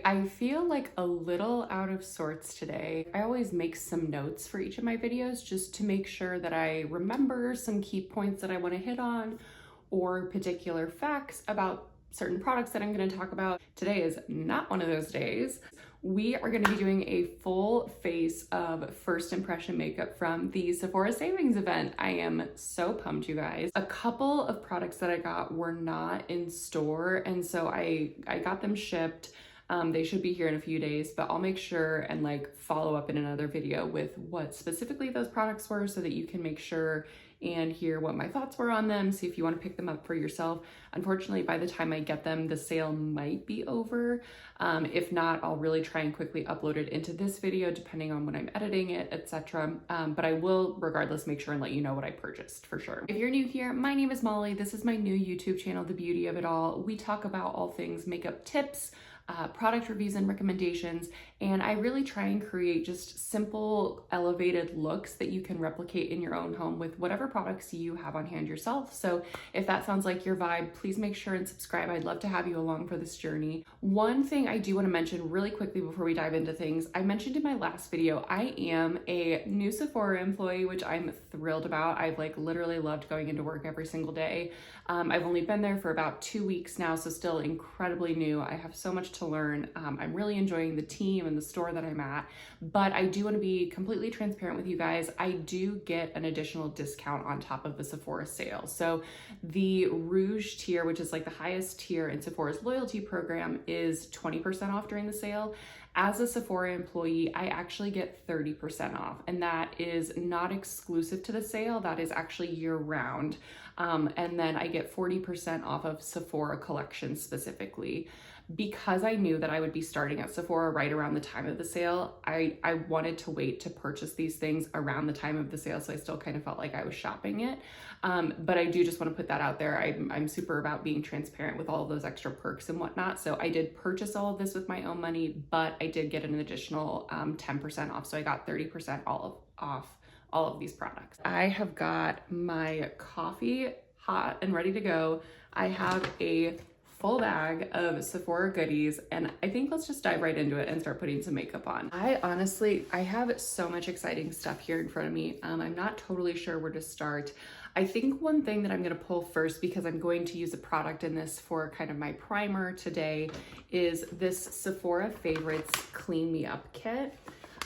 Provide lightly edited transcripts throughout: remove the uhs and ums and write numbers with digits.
I feel like a little out of sorts today. I always make some notes for each of my videos just to make sure that I remember some key points that I want to hit on or particular facts about certain products that I'm going to talk about. Today is not one of those days. We are going to be doing a full face of first impression makeup from the Sephora savings event. I am so pumped, you guys. A couple of products that I got were not in store, and so I got them shipped. They should be here in a few days, but I'll make sure and like follow up in another video with what specifically those products were so that you can make sure and hear what my thoughts were on them, see if you want to pick them up for yourself. Unfortunately, by the time I get them, the sale might be over. If not, I'll really try and quickly upload it into this video depending on when I'm editing it, etc. But I will regardless make sure and let you know what I purchased for sure. If you're new here, my name is Molly. This is my new YouTube channel, The Beauty of It All. We talk about all things makeup tips, product reviews and recommendations, and I really try and create just simple elevated looks that you can replicate in your own home with whatever products you have on hand yourself. So if that sounds like your vibe, please make sure and subscribe. I'd love to have you along for this journey. One thing I do want to mention really quickly before we dive into things, I mentioned in my last video, I am a new Sephora employee, which I'm thrilled about. I've like literally loved going into work every single day. I've only been there for about 2 weeks now, so still incredibly new. I have so much to learn. I'm really enjoying the team and the store that I'm at, but I do want to be completely transparent with you guys. I do get an additional discount on top of the Sephora sale. So the Rouge tier, which is like the highest tier in Sephora's loyalty program, is 20% off during the sale. As a Sephora employee, I actually get 30% off, and that is not exclusive to the sale. That is actually year round. And then I get 40% off of Sephora collections specifically. Because I knew that I would be starting at Sephora right around the time of the sale, I wanted to wait to purchase these things around the time of the sale, so I still kind of felt like I was shopping it. But I do just want to put that out there. I'm super about being transparent with all of those extra perks and whatnot. So I did purchase all of this with my own money, but I did get an additional 10% off. So I got 30% off all of these products. I have got my coffee hot and ready to go. I have a full bag of Sephora goodies, and I think let's just dive right into it and start putting some makeup on. I have so much exciting stuff here in front of me. I'm not totally sure where to start. I think one thing that I'm going to pull first, because I'm going to use a product in this for kind of my primer today, is this Sephora Favorites Clean Me Up Kit.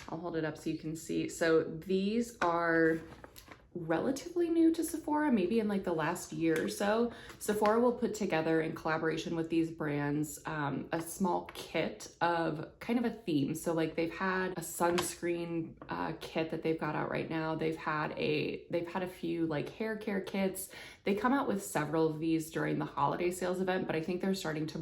I'll hold it up so you can see. So these are relatively new to Sephora, maybe in like the last year or so. Sephora will put together in collaboration with these brands a small kit of kind of a theme. So like they've had a sunscreen kit that they've got out right now. They've had a few like hair care kits. They come out with several of these during the holiday sales event, but I think they're starting to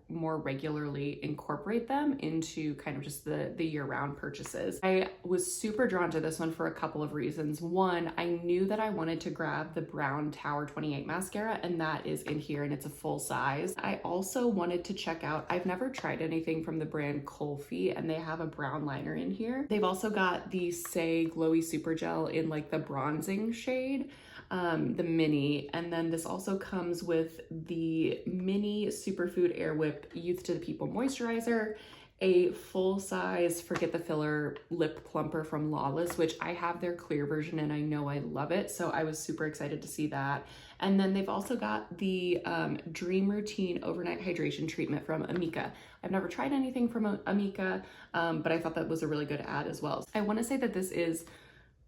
more regularly incorporate them into kind of just the year-round purchases. I was super drawn to this one for a couple of reasons. One, I knew that I wanted to grab the brown Tower 28 mascara, and that is in here and it's a full size. I also wanted to check out, I've never tried anything from the brand Colfi, and they have a brown liner in here. They've also got the Say Glowy Super Gel in like the bronzing shade, the mini, and then this also comes with the mini Superfood Air Whip Youth to the People moisturizer, a full-size Forget the Filler lip plumper from Lawless, which I have their clear version and I know I love it, so I was super excited to see that. And then they've also got the Dream Routine Overnight Hydration Treatment from Amika. I've never tried anything from Amika, but I thought that was a really good ad as well. I want to say that this is,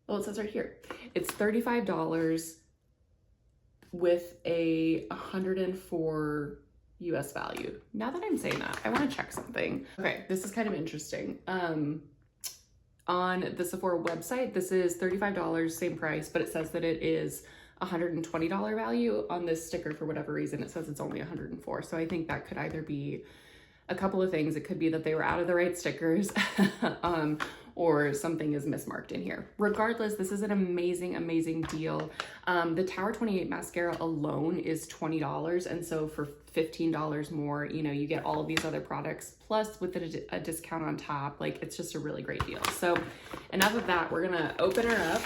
well, it says right here, it's $35 with a 104 US value. Now that I'm saying that, I want to check something. Okay, this is kind of interesting. On the Sephora website, this is $35, same price, but it says that it is $120 value. On this sticker, for whatever reason, it says it's only 104. So I think that could either be a couple of things. It could be that they were out of the right stickers, or something is mismarked in here. Regardless, this is an amazing, amazing deal. The Tower 28 mascara alone is $20, and so for $15 more, you know, you get all of these other products, plus with a discount on top. Like, it's just a really great deal. So enough of that, we're gonna open her up.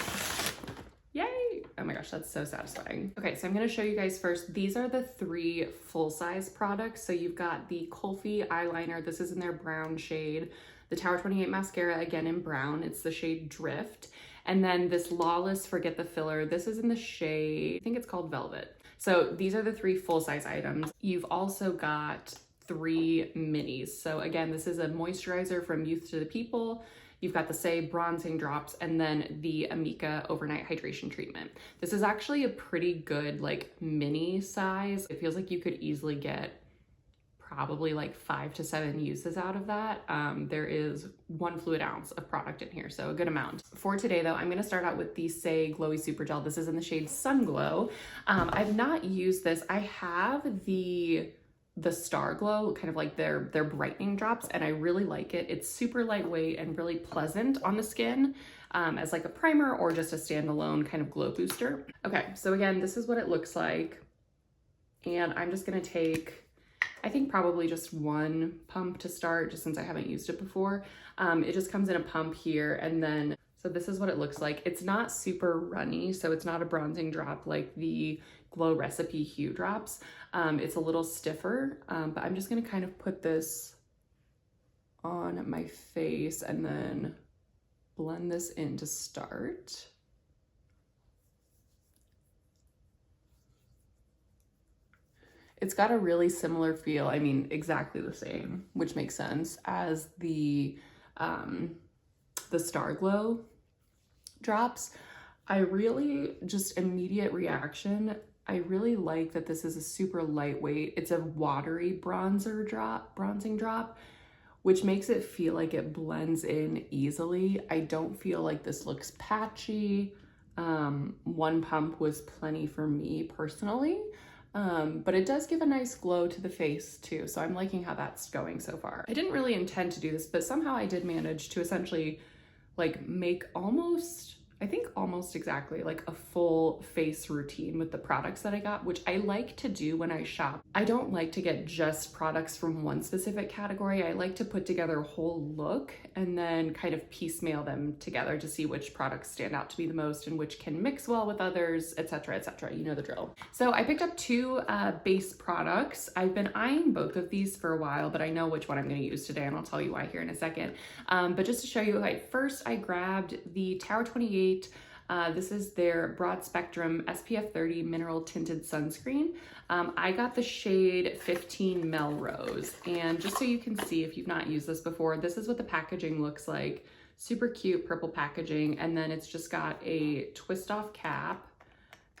Yay! Oh my gosh, that's so satisfying. Okay, so I'm gonna show you guys first. These are the 3 full-size products. So you've got the Kulfi eyeliner. This is in their brown shade. The Tower 28 mascara, again in brown. It's the shade Drift. And then this Lawless Forget the Filler. This is in the shade, I think it's called Velvet. So these are the 3 full-size items. You've also got 3 minis. So again, this is a moisturizer from Youth to the People. You've got the Say bronzing drops, and then the Amika overnight hydration treatment. This is actually a pretty good like mini size. It feels like you could easily get probably like 5 to 7 uses out of that. There is 1 fluid ounce of product in here, so a good amount. For today though, I'm gonna start out with the Say Glowy Super Gel. This is in the shade Sun Glow. I've not used this. I have the Star Glow, kind of like their brightening drops, and I really like it. It's super lightweight and really pleasant on the skin as like a primer or just a standalone kind of glow booster. Okay, so again, this is what it looks like. And I'm just gonna take, I think probably just 1 pump to start, just since I haven't used it before. It just comes in a pump here, and then, so this is what it looks like. It's not super runny, so it's not a bronzing drop like the Glow Recipe Hue drops. It's a little stiffer, but I'm just gonna kind of put this on my face and then blend this in to start. It's got a really similar feel, I mean, exactly the same, which makes sense, as the Star Glow drops. I really, just immediate reaction, I really like that this is a super lightweight, it's a watery bronzing drop, which makes it feel like it blends in easily. I don't feel like this looks patchy. 1 pump was plenty for me personally. But it does give a nice glow to the face too, so I'm liking how that's going so far. I didn't really intend to do this, but somehow I did manage to essentially like make almost exactly like a full face routine with the products that I got, which I like to do when I shop. I don't like to get just products from one specific category. I like to put together a whole look and then kind of piecemeal them together to see which products stand out to be the most and which can mix well with others, etc., etc. You know the drill. So I picked up 2 base products. I've been eyeing both of these for a while, but I know which one I'm going to use today, and I'll tell you why here in a second. But just to show you, first I grabbed the Tower 28. This is their broad spectrum SPF 30 mineral tinted sunscreen. I got the shade 15 Melrose, and just so you can see if you've not used this before, this is what the packaging looks like. Super cute purple packaging, and then it's just got a twist off cap,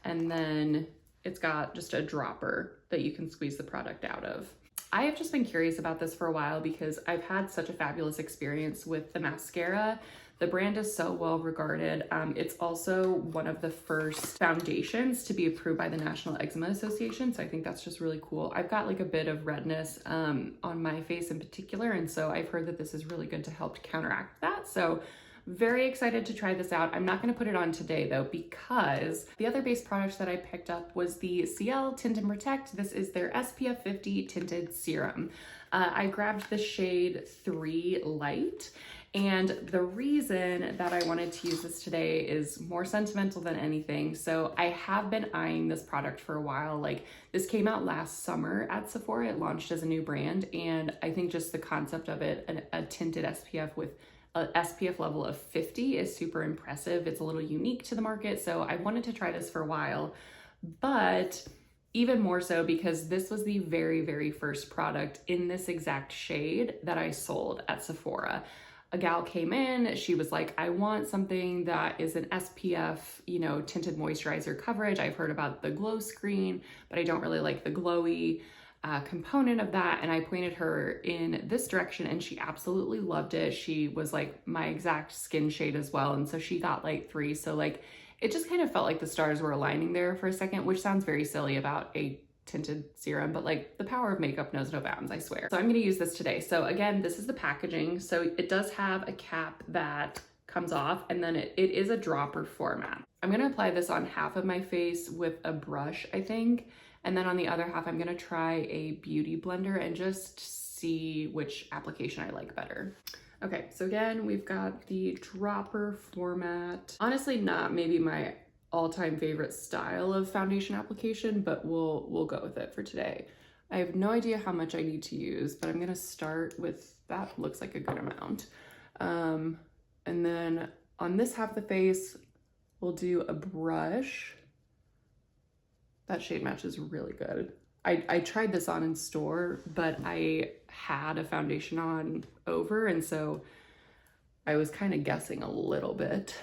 and then it's got just a dropper that you can squeeze the product out of. I have just been curious about this for a while because I've had such a fabulous experience with the mascara. The brand is so well regarded. It's also one of the first foundations to be approved by the National Eczema Association, so I think that's just really cool. I've got like a bit of redness on my face in particular, and so I've heard that this is really good to help counteract that. So very excited to try this out. I'm not going to put it on today though, because the other base product that I picked up was the Ciel Tint and Protect. This is their SPF 50 tinted serum. I grabbed the shade 3 Light. And the reason that I wanted to use this today is more sentimental than anything. So I have been eyeing this product for a while. Like, this came out last summer at Sephora. It launched as a new brand. And I think just the concept of it, a tinted SPF with a SPF level of 50 is super impressive. It's a little unique to the market. So I wanted to try this for a while, but even more so because this was the very, very first product in this exact shade that I sold at Sephora. A gal came in, she was like, I want something that is an SPF, you know, tinted moisturizer coverage. I've heard about the glow screen, but I don't really like the glowy component of that. And I pointed her in this direction and she absolutely loved it. She was like my exact skin shade as well. And so she got like 3. So like, it just kind of felt like the stars were aligning there for a second, which sounds very silly about a tinted serum, but like the power of makeup knows no bounds, I swear. So I'm gonna use this today. So again, this is the packaging. So it does have a cap that comes off, and then it is a dropper format. I'm gonna apply this on half of my face with a brush, I think. And then on the other half, I'm gonna try a beauty blender and just see which application I like better. Okay, so again, we've got the dropper format. Honestly, not maybe my all-time favorite style of foundation application, but we'll go with it for today. I have no idea how much I need to use, but I'm gonna start with, that looks like a good amount. And then on this half of the face, we'll do a brush. That shade match is really good. I tried this on in store, but I had a foundation on over, and so I was kind of guessing a little bit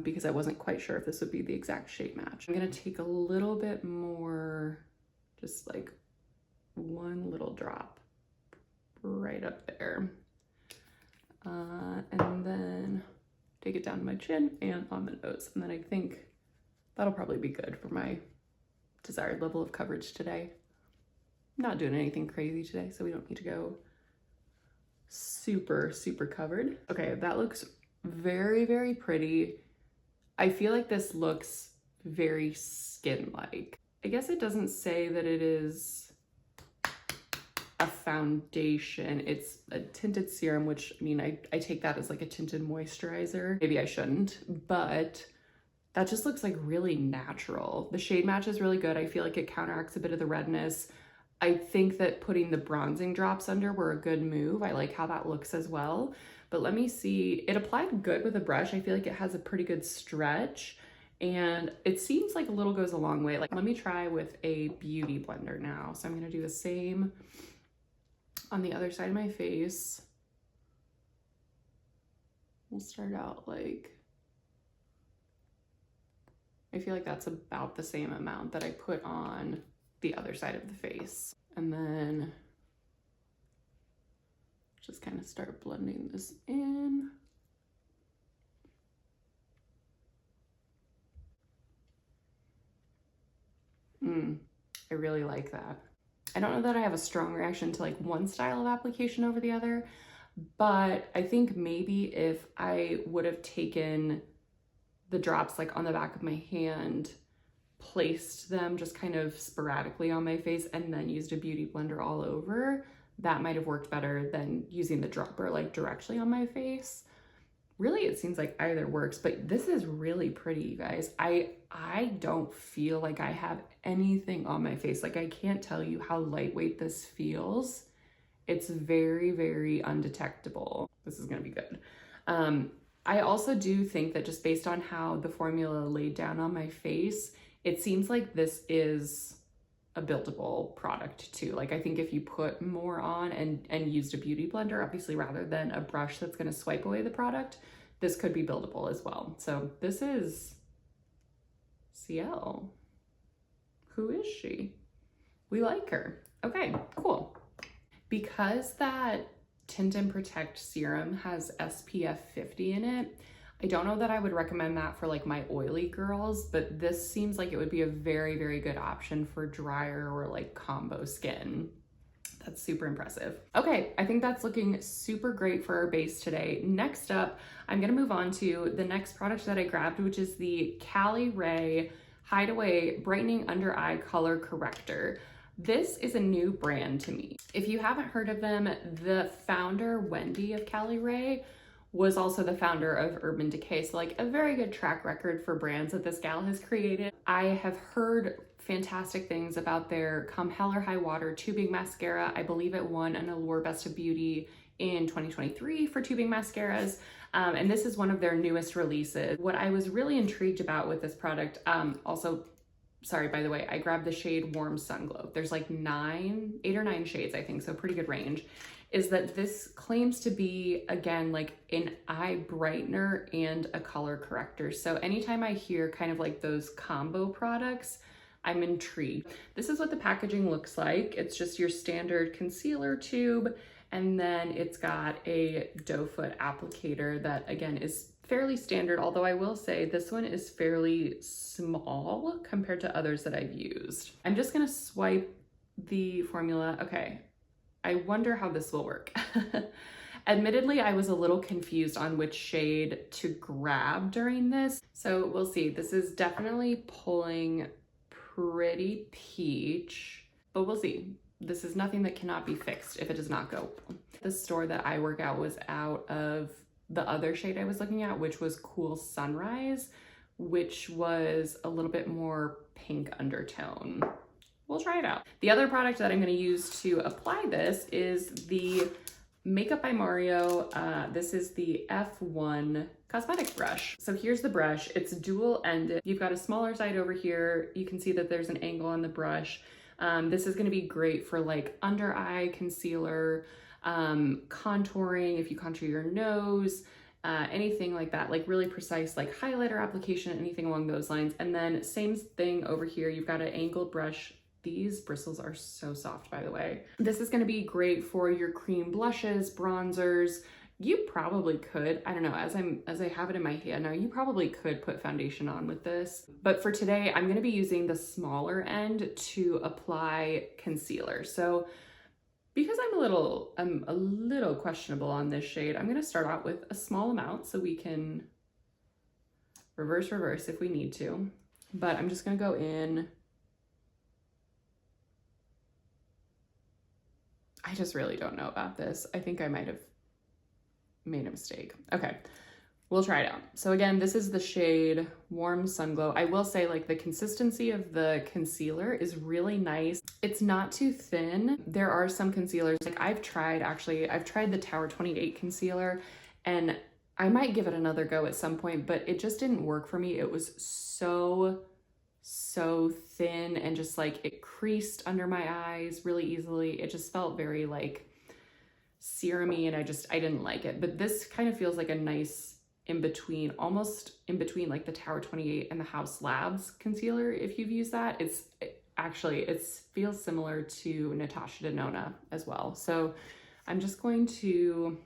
because I wasn't quite sure if this would be the exact shade match. I'm gonna take a little bit more, just like one little drop right up there. And then take it down to my chin and on the nose. And then I think that'll probably be good for my desired level of coverage today. I'm not doing anything crazy today, so we don't need to go super, super covered. Okay, that looks very, very pretty. I feel like this looks very skin-like. I guess it doesn't say that it is a foundation. It's a tinted serum, which, I mean, I take that as like a tinted moisturizer. Maybe I shouldn't, but that just looks like really natural. The shade match is really good. I feel like it counteracts a bit of the redness. I think that putting the bronzing drops under were a good move. I like how that looks as well. But let me see, it applied good with a brush. I feel like it has a pretty good stretch, and it seems like a little goes a long way. Like, let me try with a beauty blender now. So I'm gonna do the same on the other side of my face. We'll start out like, I feel like that's about the same amount that I put on the other side of the face. And then just kind of start blending this in. I really like that. I don't know that I have a strong reaction to like one style of application over the other, but I think maybe if I would have taken the drops like on the back of my hand, placed them just kind of sporadically on my face, and then used a beauty blender all over, that might have worked better than using the dropper like directly on my face. Really, it seems like either works, but this is really pretty, you guys. I don't feel like I have anything on my face. Like, I can't tell you how lightweight this feels. It's very, very undetectable. This is gonna be good. I also do think that just based on how the formula laid down on my face, it seems like this is a buildable product too. Like, I think if you put more on and used a beauty blender, obviously, rather than a brush that's gonna swipe away the product, this could be buildable as well. So this is CL. Who is she? We like her. Okay, cool. Because that Tint and Protect serum has SPF 50 in it, I don't know that I would recommend that for like my oily girls, but this seems like it would be a very, very good option for drier or like combo skin. That's super impressive. Okay, I think that's looking super great for our base today. Next up, I'm gonna move on to the next product that I grabbed, which is the Cali Ray Hideaway Brightening Under Eye Color Corrector. This is a new brand to me. If you haven't heard of them, the founder, Wendy of Cali Ray, was also the founder of Urban Decay. So like a very good track record for brands that this gal has created. I have heard fantastic things about their Come Hell or High Water tubing mascara. I believe it won an Allure Best of Beauty in 2023 for tubing mascaras. And this is one of their newest releases. What I was really intrigued about with this product, also, sorry, by the way, I grabbed the shade Warm Sun Glow. There's like 8 or 9 shades, I think, so pretty good range. Is that this claims to be, again, like an eye brightener and a color corrector. So anytime I hear kind of like those combo products, I'm intrigued. This is what the packaging looks like. It's just your standard concealer tube, and then it's got a doe foot applicator that, again, is fairly standard, although I will say this one is fairly small compared to others that I've used. I'm just gonna swipe the formula. Okay, I wonder how this will work. Admittedly, I was a little confused on which shade to grab during this, so we'll see. This is definitely pulling pretty peach, but we'll see. This is nothing that cannot be fixed if it does not go. The store that I work at was out of the other shade I was looking at, which was Cool Sunrise, which was a little bit more pink undertone. We'll try it out. The other product that I'm going to use to apply this is the Makeup by Mario. This is the F1 cosmetic brush. So here's the brush. It's dual-ended. You've got a smaller side over here. You can see that there's an angle on the brush. This is going to be great for like under eye concealer, contouring, if you contour your nose, anything like that, like really precise like highlighter application, anything along those lines. And then same thing over here. You've got an angled brush. These bristles are so soft, by the way. This is going to be great for your cream blushes, bronzers. You probably could, I don't know, as I have it in my hand now, you probably could put foundation on with this. But for today, I'm going to be using the smaller end to apply concealer. So because I'm a little questionable on this shade, I'm going to start out with a small amount so we can reverse if we need to. But I'm just going to go in. I just really don't know about this. I think I might have made a mistake. Okay, we'll try it out. So again, this is the shade Warm Sun Glow. I will say like the consistency of the concealer is really nice. It's not too thin. There are some concealers, like I've tried the Tower 28 concealer, and I might give it another go at some point, but it just didn't work for me. It was so thin and just like it creased under my eyes really easily. It just felt very like serumy, and I didn't like it. But this kind of feels like a nice in between, almost in between like the Tower 28 and the House Labs concealer. If you've used that, it feels similar to Natasha Denona as well. So I'm just going to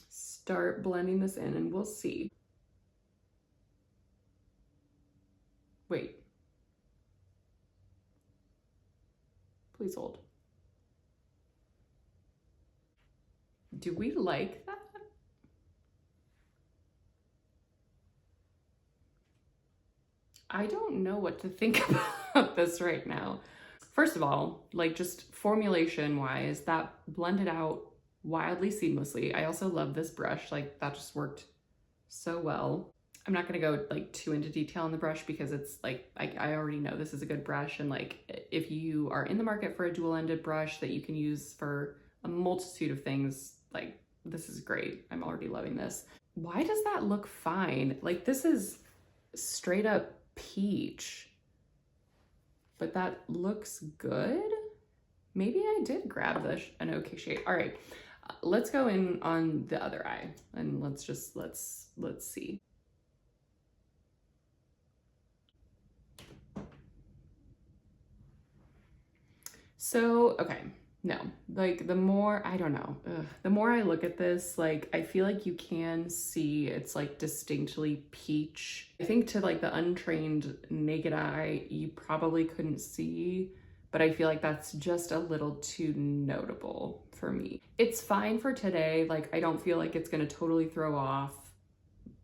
start blending this in and we'll see. Wait. Please hold. Do we like that? I don't know what to think about this right now. First of all, like just formulation wise, that blended out wildly seamlessly. I also love this brush, like that just worked so well. I'm not gonna go like too into detail on the brush because it's like, I already know this is a good brush, and like if you are in the market for a dual-ended brush that you can use for a multitude of things, like this is great. I'm already loving this. Why does that look fine? Like this is straight up peach, but that looks good. Maybe I did grab an okay shade. All right, let's go in on the other eye and let's see. So, okay, no, like the more, I don't know, the more I look at this, like I feel like you can see it's like distinctly peach. I think to like the untrained naked eye, you probably couldn't see, but I feel like that's just a little too notable for me. It's fine for today. Like I don't feel like it's gonna totally throw off,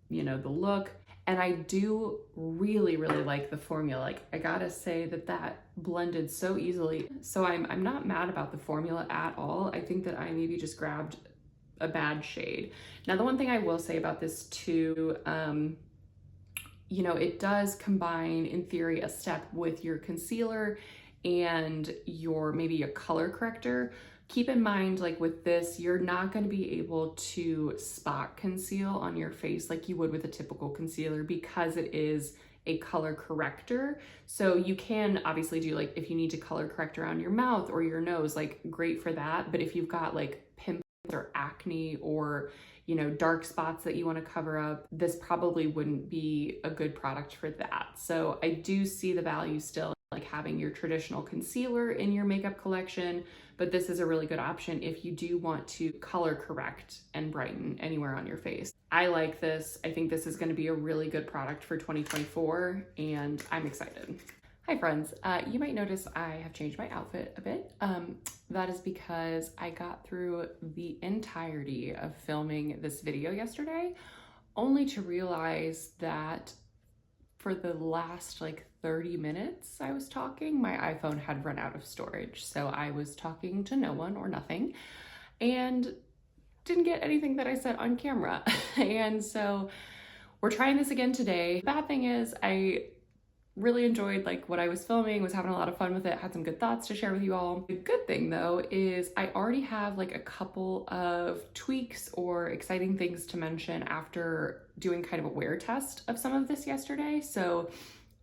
you know, the look. And I do really like the formula. Like I gotta say that blended so easily. So I'm not mad about the formula at all. I think that I maybe just grabbed a bad shade. Now, the one thing I will say about this too, you know, it does combine in theory a step with your concealer and maybe a color corrector. Keep in mind, like with this, you're not going to be able to spot conceal on your face like you would with a typical concealer because it is a color corrector. So you can obviously do like, if you need to color correct around your mouth or your nose, like great for that. But if you've got like pimples or acne or, you know, dark spots that you want to cover up, this probably wouldn't be a good product for that. So I do see the value still like having your traditional concealer in your makeup collection, but this is a really good option if you do want to color correct and brighten anywhere on your face. I like this. I think this is going to be a really good product for 2024 and I'm excited. Hi friends, you might notice I have changed my outfit a bit. That is because I got through the entirety of filming this video yesterday, only to realize that for the last like 30 minutes I was talking, my iPhone had run out of storage. So I was talking to no one or nothing and didn't get anything that I said on camera. And so we're trying this again today. The bad thing is I really enjoyed like what I was filming, was having a lot of fun with it, had some good thoughts to share with you all. The good thing though is I already have like a couple of tweaks or exciting things to mention after doing kind of a wear test of some of this yesterday. So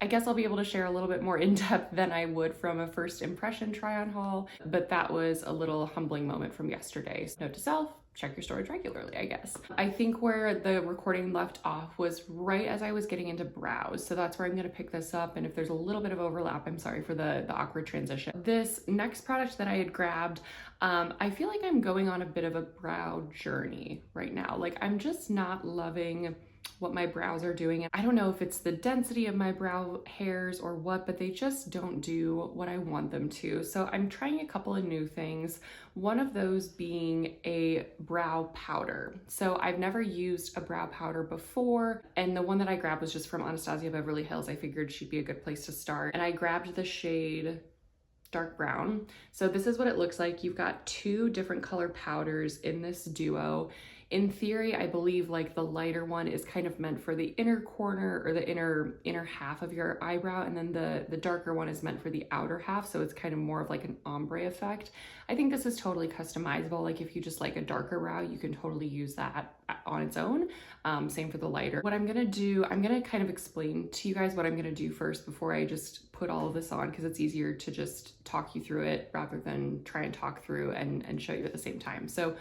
I guess I'll be able to share a little bit more in depth than I would from a first impression try on haul, but that was a little humbling moment from yesterday. So note to self, check your storage regularly, I guess. I think where the recording left off was right as I was getting into brows. So that's where I'm gonna pick this up. And if there's a little bit of overlap, I'm sorry for the awkward transition. This next product that I had grabbed, I feel like I'm going on a bit of a brow journey right now. Like I'm just not loving what my brows are doing. I don't know if it's the density of my brow hairs or what, but they just don't do what I want them to. So I'm trying a couple of new things. One of those being a brow powder. So I've never used a brow powder before, and the one that I grabbed was just from Anastasia Beverly Hills. I figured she'd be a good place to start. And I grabbed the shade dark brown. So this is what it looks like. You've got two different color powders in this duo. In theory, I believe like the lighter one is kind of meant for the inner corner or the inner half of your eyebrow, and then the darker one is meant for the outer half, so it's kind of more of like an ombre effect. I think this is totally customizable. Like if you just like a darker brow, you can totally use that on its own. Same for the lighter. What I'm gonna do, I'm gonna kind of explain to you guys what I'm gonna do first before I just put all of this on, because it's easier to just talk you through it rather than try and talk through and show you at the same time. So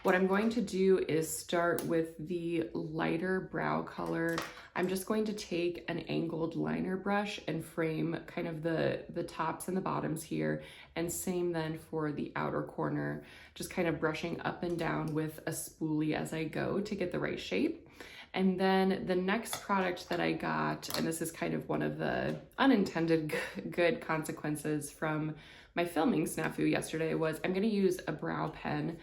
what I'm going to do is start with the lighter brow color. I'm just going to take an angled liner brush and frame kind of the tops and the bottoms here, and same then for the outer corner, just kind of brushing up and down with a spoolie as I go to get the right shape. And then the next product that I got, and this is kind of one of the unintended good consequences from my filming snafu yesterday, was I'm gonna use a brow pen.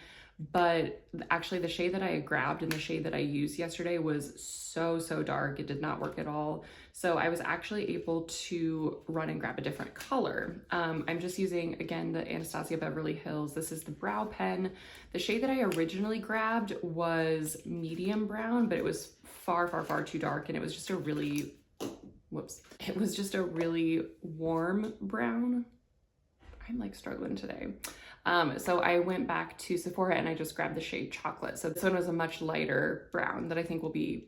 But actually the shade that I grabbed and the shade that I used yesterday was so dark. It did not work at all. So I was actually able to run and grab a different color. I'm just using, again, the Anastasia Beverly Hills. This is the brow pen. The shade that I originally grabbed was medium brown, but it was far too dark, and it was just a really, it was just a really warm brown. I'm like struggling today. So I went back to Sephora and I just grabbed the shade chocolate. So this one was a much lighter brown that I think will be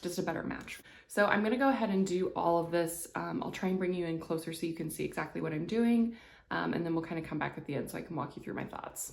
just a better match. So I'm gonna go ahead and do all of this. I'll try and bring you in closer so you can see exactly what I'm doing. And then we'll kind of come back at the end so I can walk you through my thoughts.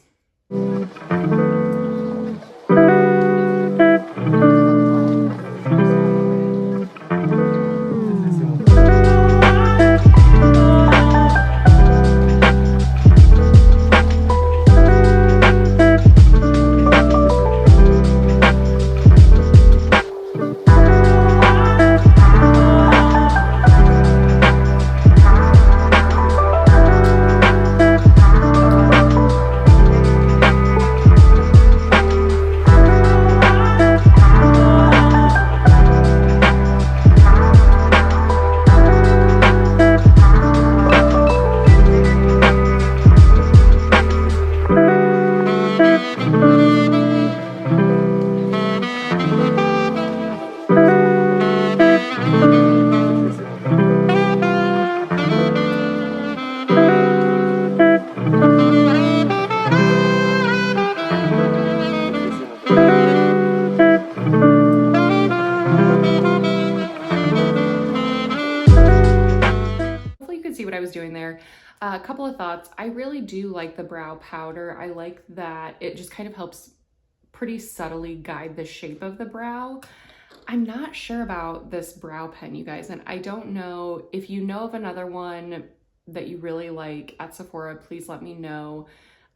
Doing there. A couple of thoughts. I really do like the brow powder. I like that it just kind of helps pretty subtly guide the shape of the brow. I'm not sure about this brow pen, you guys, and I don't know if you know of another one that you really like at Sephora, please let me know.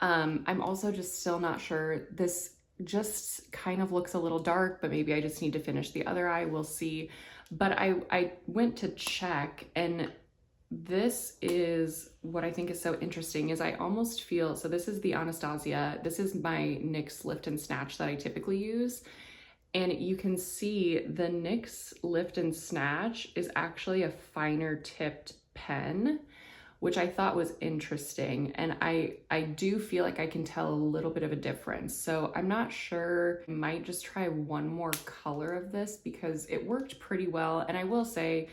I'm also just still not sure. This just kind of looks a little dark, but maybe I just need to finish the other eye. We'll see. But I went to check, and this is what I think is so interesting is I almost feel, so this is the Anastasia, this is my NYX Lift and Snatch that I typically use. And you can see the NYX Lift and Snatch is actually a finer tipped pen, which I thought was interesting. And I do feel like I can tell a little bit of a difference. So I'm not sure, I might just try one more color of this because it worked pretty well. And I will say,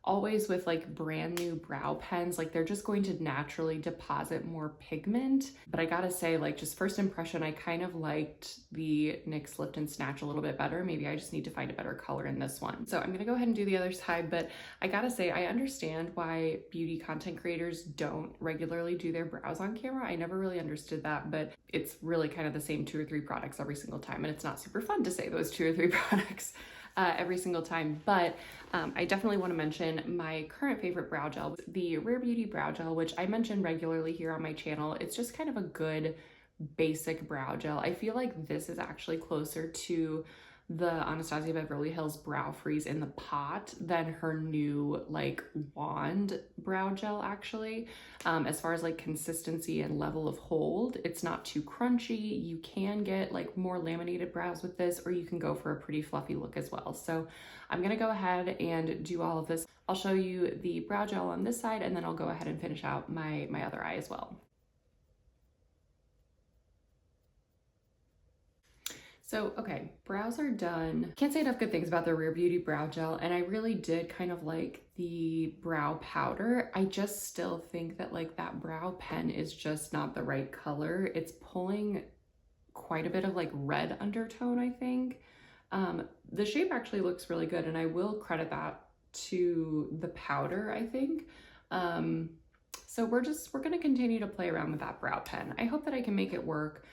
always with like brand new brow pens, like they're just going to naturally deposit more pigment. But I gotta say, like, just first impression, I kind of liked the NYX Lift and Snatch a little bit better. Maybe I just need to find a better color in this one. So I'm gonna go ahead and do the other side, but I gotta say, I understand why beauty content creators don't regularly do their brows on camera. I never really understood that, but it's really kind of the same 2 or 3 products every single time. And it's not super fun to say those 2 or 3 products every single time. But I definitely want to mention my current favorite brow gel, the Rare Beauty Brow Gel, which I mention regularly here on my channel. It's just kind of a good basic brow gel. I feel like this is actually closer to the Anastasia Beverly Hills Brow Freeze in the pot than her new like wand brow gel actually. As far as like consistency and level of hold, it's not too crunchy. You can get like more laminated brows with this, or you can go for a pretty fluffy look as well. So I'm gonna go ahead and do all of this. I'll show you the brow gel on this side, and then I'll go ahead and finish out my other eye as well. So, okay, brows are done. Can't say enough good things about the Rare Beauty Brow Gel, and I really did kind of like the brow powder. I just still think that like that brow pen is just not the right color. It's pulling quite a bit of like red undertone, I think. The shape actually looks really good, and I will credit that to the powder, I think. So we're gonna continue to play around with that brow pen. I hope that I can make it work.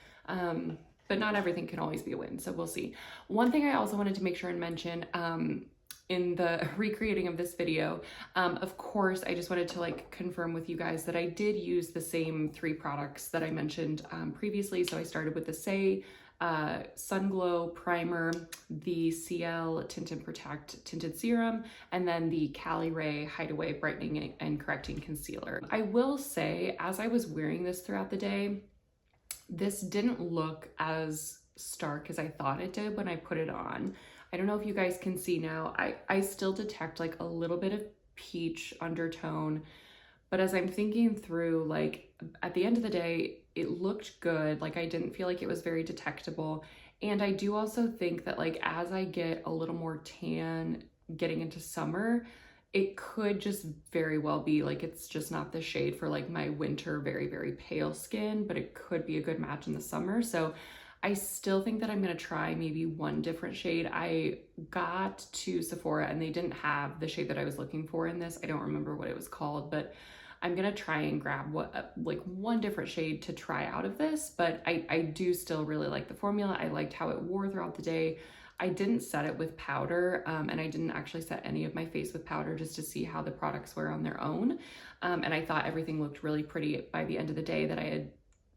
But not everything can always be a win, so we'll see. One thing I also wanted to make sure and mention in the recreating of this video, of course, I just wanted to like confirm with you guys that I did use the same 3 products that I mentioned previously. So I started with the Say Sun Glow Primer, the CL Tint and Protect Tinted Serum, and then the Cali Ray Hideaway Brightening and Correcting Concealer. I will say, as I was wearing this throughout the day, this didn't look as stark as I thought it did when I put it on. I don't know if you guys can see now, I still detect like a little bit of peach undertone, but as I'm thinking through, like at the end of the day, it looked good. Like I didn't feel like it was very detectable. And I do also think that like as I get a little more tan getting into summer, it could just very well be like it's just not the shade for like my winter very, very pale skin, but it could be a good match in the summer. So I still think that I'm gonna try maybe one different shade. I got to Sephora and they didn't have the shade that I was looking for in this. I don't remember what it was called, but I'm gonna try and grab like one different shade to try out of this. But I do still really like the formula. I liked how it wore throughout the day. I didn't set it with powder, and I didn't actually set any of my face with powder just to see how the products wear on their own. And I thought everything looked really pretty by the end of the day, that I had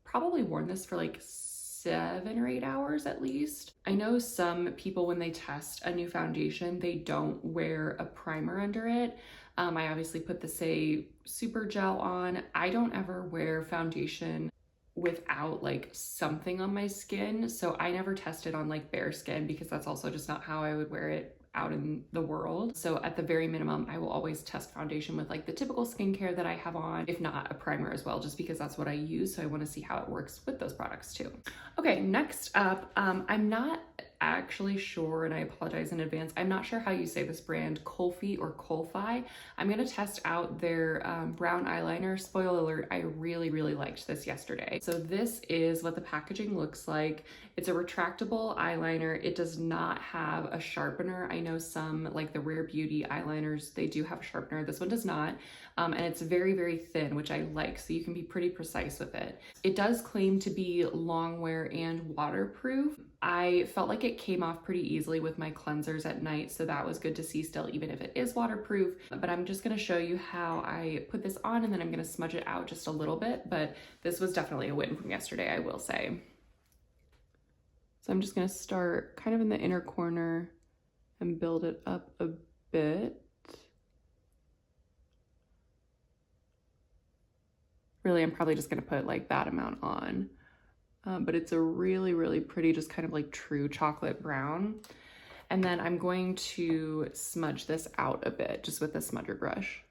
probably worn this for like 7 or 8 hours at least. I know some people, when they test a new foundation, they don't wear a primer under it. I obviously put the Say Super Gel on. I don't ever wear foundation without like something on my skin, so I never tested on like bare skin because that's also just not how I would wear it out in the world. So at the very minimum, I will always test foundation with like the typical skincare that I have on, if not a primer as well, just because that's what I use. So I want to see how it works with those products too. Okay, next up, I'm not actually sure, and I apologize in advance, I'm not sure how you say this brand, Colfi or Colfi. I'm gonna test out their brown eyeliner. Spoiler alert, I really, really liked this yesterday. So this is what the packaging looks like. It's a retractable eyeliner. It does not have a sharpener. I know some, like the Rare Beauty eyeliners, they do have a sharpener. This one does not. And it's very, very thin, which I like, so you can be pretty precise with it. It does claim to be long wear and waterproof. I felt like it came off pretty easily with my cleansers at night, so that was good to see still, even if it is waterproof. But I'm just gonna show you how I put this on, and then I'm gonna smudge it out just a little bit, but this was definitely a win from yesterday, I will say. So I'm just gonna start kind of in the inner corner and build it up a bit. Really, I'm probably just gonna put like that amount on. But it's a really, really pretty, just kind of like true chocolate brown. And then I'm going to smudge this out a bit just with a smudger brush.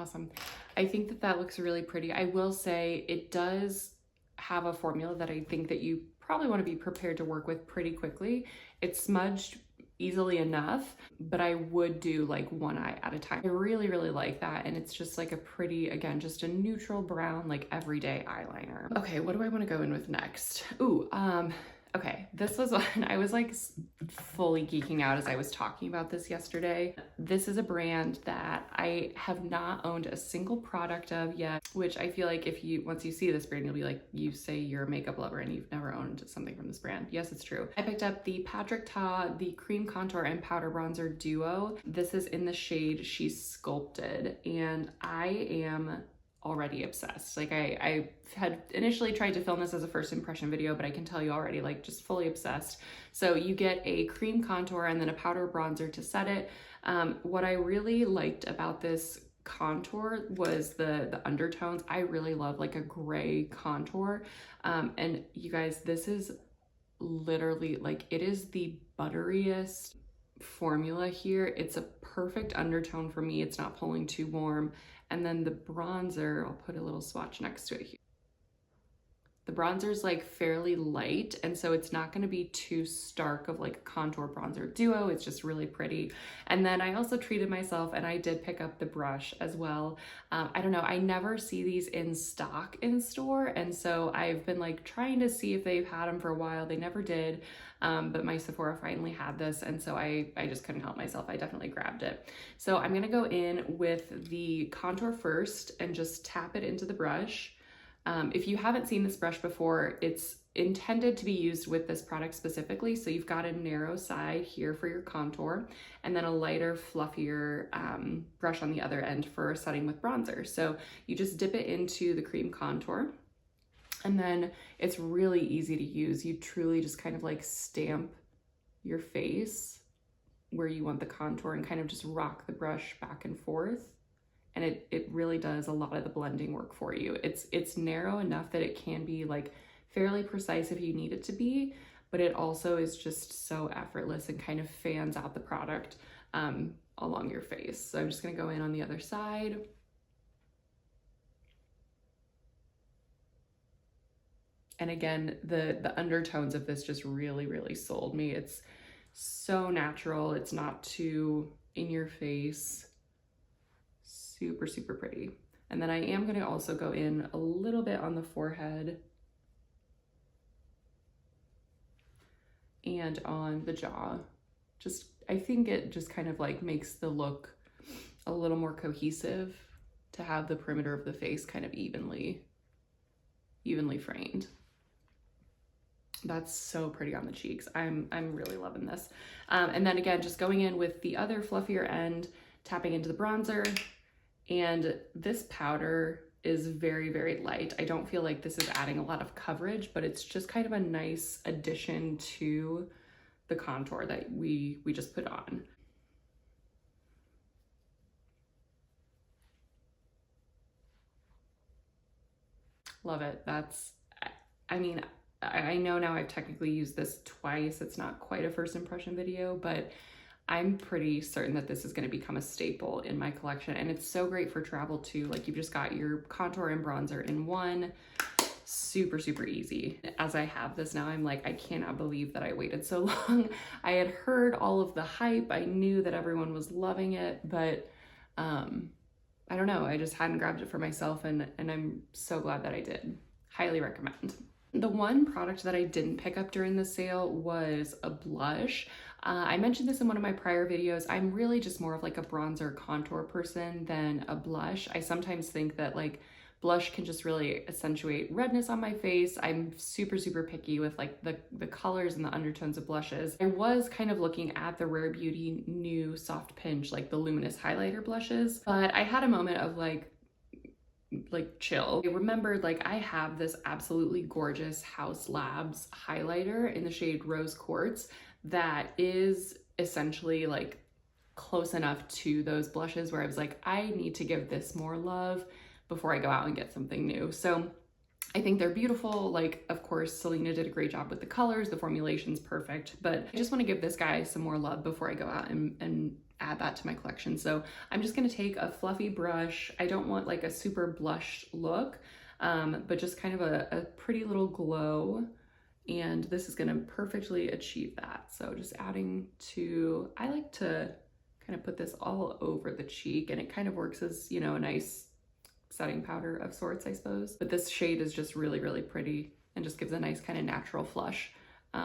Awesome. I think that that looks really pretty. I will say it does have a formula that I think that you probably want to be prepared to work with pretty quickly. It's smudged easily enough, but I would do like one eye at a time. I really, really like that. And it's just like a pretty, again, just a neutral brown, like everyday eyeliner. Okay, what do I want to go in with next? Ooh, okay, this was one I was like fully geeking out as I was talking about this yesterday. This is a brand that I have not owned a single product of yet, which I feel like once you see this brand, you'll be like, you say you're a makeup lover and you've never owned something from this brand. Yes, it's true. I picked up the Patrick Ta, the Cream Contour and Powder Bronzer Duo. This is in the shade She's Sculpted, and I am already obsessed. Like I had initially tried to film this as a first impression video, but I can tell you already, like, just fully obsessed. So you get a cream contour and then a powder bronzer to set it. What I really liked about this contour was the undertones. I really love like a gray contour. And you guys, this is literally like, it is the butteriest formula here. It's a perfect undertone for me. It's not pulling too warm. And then the bronzer, I'll put a little swatch next to it here. The bronzer is like fairly light, and so it's not going to be too stark of like a contour bronzer duo. It's just really pretty. And then I also treated myself and I did pick up the brush as well. I don't know, I never see these in stock in store, and so I've been like trying to see if they've had them for a while. They never did, but my Sephora finally had this, and so I just couldn't help myself. I definitely grabbed it. So I'm gonna go in with the contour first and just tap it into the brush. If you haven't seen this brush before, it's intended to be used with this product specifically. So you've got a narrow side here for your contour, and then a lighter, fluffier brush on the other end for setting with bronzer. So you just dip it into the cream contour, and then it's really easy to use. You truly just kind of like stamp your face where you want the contour and kind of just rock the brush back and forth. And it really does a lot of the blending work for you. It's narrow enough that it can be like fairly precise if you need it to be, but it also is just so effortless and kind of fans out the product along your face. So I'm just gonna go in on the other side. And again, the undertones of this just really, really sold me. It's so natural. It's not too in your face. Super, super pretty. And then I am going to also go in a little bit on the forehead and on the jaw. Just, I think it just kind of like makes the look a little more cohesive to have the perimeter of the face kind of evenly framed. That's so pretty on the cheeks. I'm really loving this. And then again, just going in with the other fluffier end, tapping into the bronzer. And this powder is very, very light. I don't feel like this is adding a lot of coverage, but it's just kind of a nice addition to the contour that we just put on. Love it. I mean, I know now I've technically used this twice. It's not quite a first impression video, but I'm pretty certain that this is going to become a staple in my collection. And it's so great for travel too. Like, you've just got your contour and bronzer in one. Super, super easy. As I have this now, I'm like, I cannot believe that I waited so long. I had heard all of the hype. I knew that everyone was loving it, but I don't know. I just hadn't grabbed it for myself, and I'm so glad that I did. Highly recommend. The one product that I didn't pick up during the sale was a blush. I mentioned this in one of my prior videos. I'm really just more of like a bronzer contour person than a blush. I sometimes think that like blush can just really accentuate redness on my face. I'm super, super picky with like the colors and the undertones of blushes. I was kind of looking at the Rare Beauty new Soft Pinch, like the luminous highlighter blushes, but I had a moment of like chill. I remembered like I have this absolutely gorgeous House Labs highlighter in the shade Rose Quartz that is essentially like close enough to those blushes where I was like, I need to give this more love before I go out and get something new. So I think they're beautiful. Like, of course, Selena did a great job with the colors. The formulation's perfect, but I just want to give this guy some more love before I go out and add that to my collection. So I'm just gonna take a fluffy brush. I don't want like a super blush look, but just kind of a pretty little glow. And this is gonna perfectly achieve that. So just adding to, I like to kind of put this all over the cheek, and it kind of works as, you know, a nice setting powder of sorts, I suppose. But this shade is just really, really pretty and just gives a nice kind of natural flush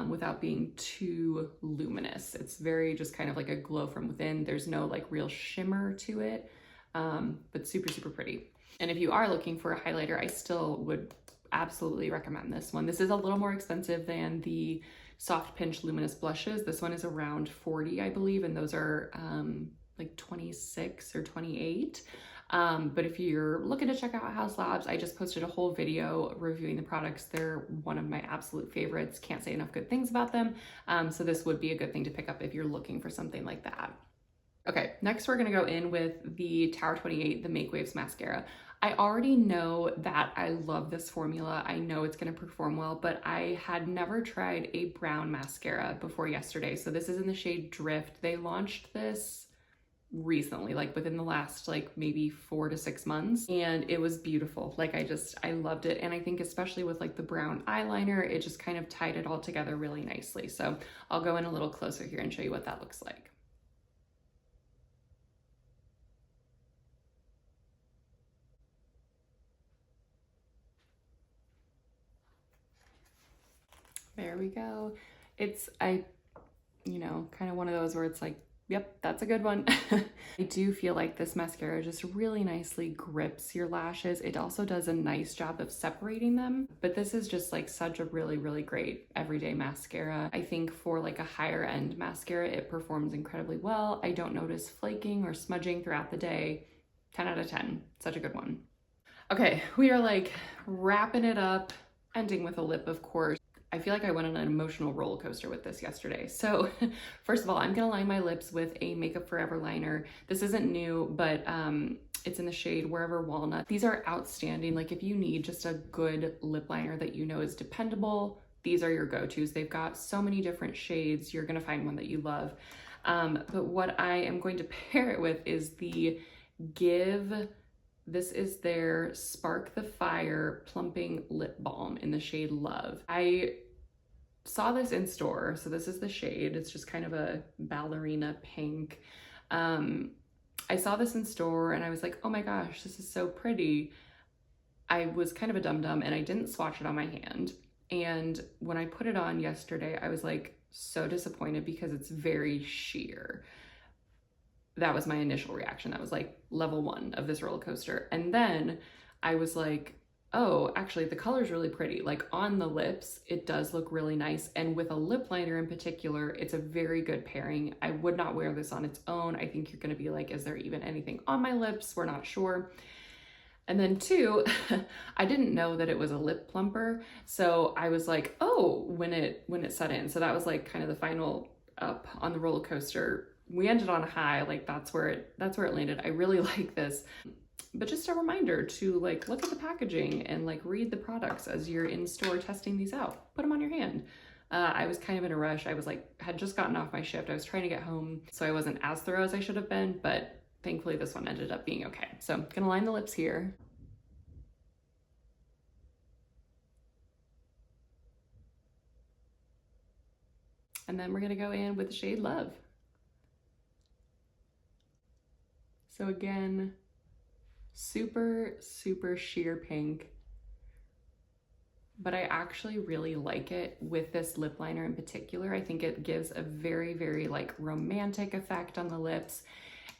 without being too luminous. It's very just kind of like a glow from within. There's no like real shimmer to it, but super, super pretty. And if you are looking for a highlighter, I still would absolutely recommend this one. This is a little more expensive than the Soft Pinch Luminous Blushes. This one is around 40, I believe, and those are like 26 or 28. But if you're looking to check out Haus Labs, I just posted a whole video reviewing the products. They're one of my absolute favorites. Can't say enough good things about them. So this would be a good thing to pick up if you're looking for something like that. Okay, next we're gonna go in with the Tower 28, the Make Waves Mascara. I already know that I love this formula. I know it's gonna perform well, but I had never tried a brown mascara before yesterday. So this is in the shade Drift. They launched this recently, like within the last like maybe 4 to 6 months, and it was beautiful. Like I loved it. And I think especially with like the brown eyeliner, it just kind of tied it all together really nicely. So I'll go in a little closer here and show you what that looks like. There we go. It's, you know, kind of one of those where it's like, yep, that's a good one. I do feel like this mascara just really nicely grips your lashes. It also does a nice job of separating them, but this is just like such a really, really great everyday mascara. I think for like a higher end mascara, it performs incredibly well. I don't notice flaking or smudging throughout the day. 10 out of 10, such a good one. Okay, we are like wrapping it up, ending with a lip, of course. I feel like I went on an emotional roller coaster with this yesterday. So first of all, I'm gonna line my lips with a Makeup Forever liner. This isn't new, but it's in the shade Wherever Walnut. These are outstanding. Like if you need just a good lip liner that you know is dependable, these are your go-tos. They've got so many different shades. You're gonna find one that you love. But what I am going to pair it with is the Give. This is their Spark the Fire Plumping Lip Balm in the shade Love. I saw this in store, so this is the shade. It's just kind of a ballerina pink. I saw this in store and I was like, oh my gosh, this is so pretty. I was kind of a dum-dum and I didn't swatch it on my hand. And when I put it on yesterday, I was like so disappointed because it's very sheer. That was my initial reaction. That was like level 1 of this roller coaster. And then I was like, oh, actually the color's really pretty. Like on the lips, it does look really nice. And with a lip liner in particular, it's a very good pairing. I would not wear this on its own. I think you're gonna be like, is there even anything on my lips? We're not sure. And then 2, I didn't know that it was a lip plumper. So I was like, oh, when it set in. So that was like kind of the final up on the roller coaster. We ended on a high, like that's where it landed. I really like this. But just a reminder to like look at the packaging and like read the products as you're in store testing these out. Put them on your hand. I was kind of in a rush. I was like, had just gotten off my shift. I was trying to get home, so I wasn't as thorough as I should have been, but thankfully this one ended up being okay. So I'm gonna line the lips here. And then we're gonna go in with the shade Love. So again, super, super sheer pink, but I actually really like it with this lip liner in particular. I think it gives a very, very like romantic effect on the lips.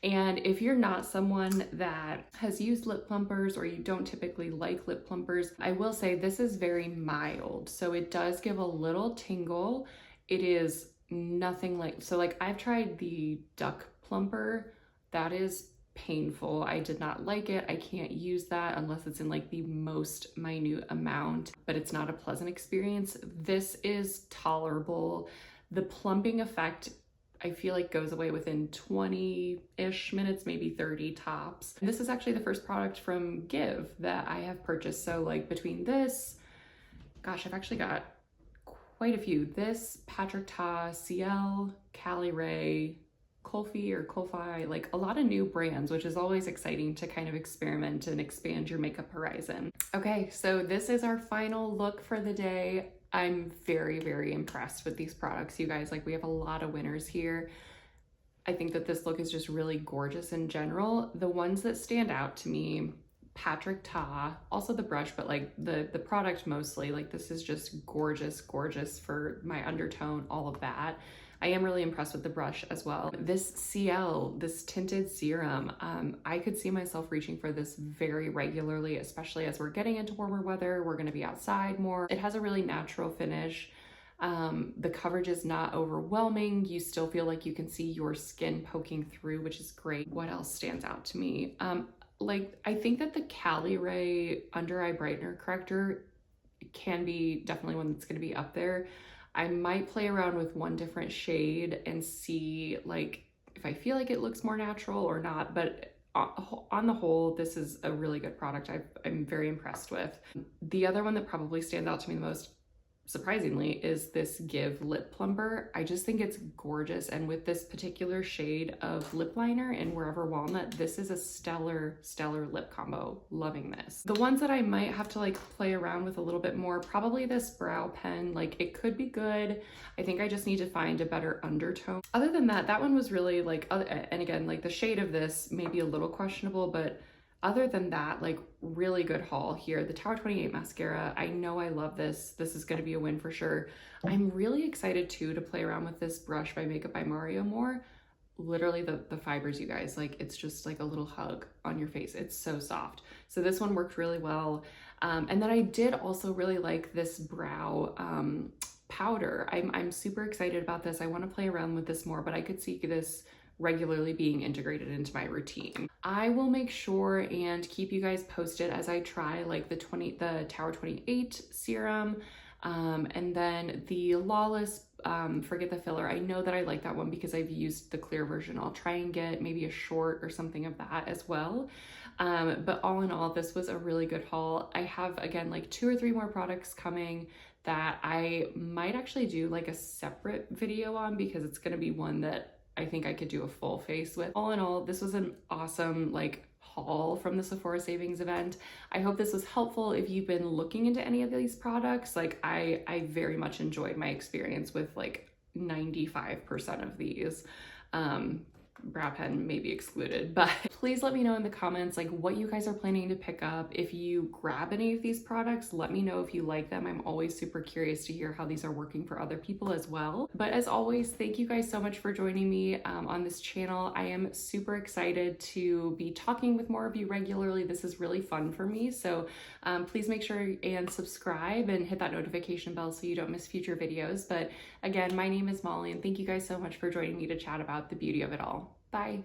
And if you're not someone that has used lip plumpers or you don't typically like lip plumpers, I will say this is very mild. So it does give a little tingle. It is nothing like, so like I've tried the Duck Plumper. That is painful. I did not like it. I can't use that unless it's in like the most minute amount, but it's not a pleasant experience. This is tolerable. The plumping effect, I feel like goes away within 20-ish minutes, maybe 30 tops. And this is actually the first product from Give that I have purchased. So like between this, gosh, I've actually got quite a few. This, Patrick Ta, Ciel, Cali Ray, Kulfi or Kulfi, like a lot of new brands, which is always exciting to kind of experiment and expand your makeup horizon. Okay, so this is our final look for the day. I'm very, very impressed with these products, you guys. Like, we have a lot of winners here. I think that this look is just really gorgeous in general. The ones that stand out to me, Patrick Ta, also the brush, but like the product mostly, like this is just gorgeous, gorgeous for my undertone, all of that. I am really impressed with the brush as well. This CL, this tinted serum, I could see myself reaching for this very regularly, especially as we're getting into warmer weather. We're gonna be outside more. It has a really natural finish. The coverage is not overwhelming. You still feel like you can see your skin poking through, which is great. What else stands out to me? Like, I think that the Cali Ray under eye brightener corrector can be definitely one that's going to be up there. I might play around with one different shade and see like if I feel like it looks more natural or not, but on the whole, this is a really good product. I'm very impressed with. The other one that probably stands out to me the most, surprisingly, is this Give Lip Plumper. I just think it's gorgeous, and with this particular shade of lip liner in Wherever Walnut, this is a stellar lip combo. Loving this. The ones that I might have to like play around with a little bit more, probably this brow pen. Like, it could be good. I think I just need to find a better undertone. Other than that, that one was really like, and again, like the shade of this may be a little questionable, but other than that, like, really good haul here. The Tower 28 mascara, I know I love this. This is gonna be a win for sure. I'm really excited too to play around with this brush by Makeup by Mario more. Literally the fibers, you guys, like, it's just like a little hug on your face. It's so soft. So this one worked really well. And then I did also really like this brow powder. I'm super excited about this. I wanna play around with this more, but I could see this regularly being integrated into my routine. I will make sure and keep you guys posted as I try like the Tower 28 serum, and then the Lawless Forget the Filler. I know that I like that one because I've used the clear version. I'll try and get maybe a short or something of that as well. But all in all, this was a really good haul. I have, again, like 2 or 3 more products coming that I might actually do like a separate video on, because it's gonna be one that I think I could do a full face with. All in all, this was an awesome like haul from the Sephora savings event. I hope this was helpful if you've been looking into any of these products. Like, I very much enjoyed my experience with like 95% of these. Brow pen may be excluded, but please let me know in the comments like what you guys are planning to pick up. If you grab any of these products, let me know if you like them. I'm always super curious to hear how these are working for other people as well. But as always, thank you guys so much for joining me on this channel. I am super excited to be talking with more of you regularly. This is really fun for me. So please make sure and subscribe and hit that notification bell so you don't miss future videos. But again, my name is Molly, and thank you guys so much for joining me to chat about the beauty of it all. Bye.